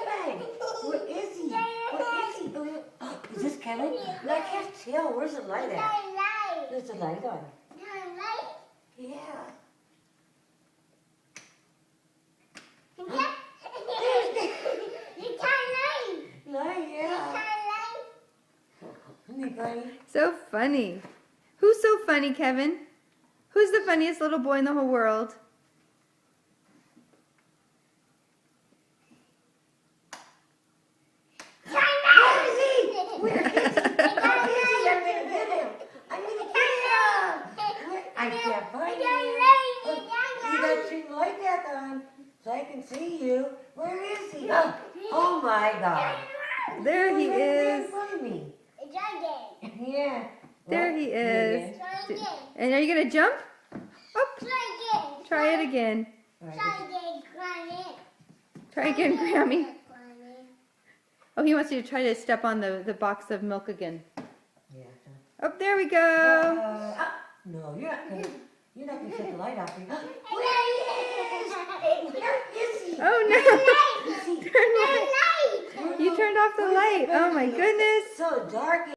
Kevin! Where is he? Where is he? Oh, is this Kevin? I can't tell. Where's the light at? There's a light on. Yeah. Light, yeah. Isn't he funny? So funny. Who's so funny, Kevin? Who's the funniest little boy in the whole world? Where is he? I'm gonna get him. I'm gonna get him. I can't find him. You got your light back on so I can see you. Where is he? Oh my God. There he He's right there in is. front of me. Yeah. There he is. And are you going to jump? Oh, try it again. Try again, Grammy. Oh, he wants you to try to step on the box of milk again. Yeah. Oh, there we go. No, you're not gonna set the light off. Where he is? Where is he? Oh no! You turned off the light. Oh my goodness. So dark.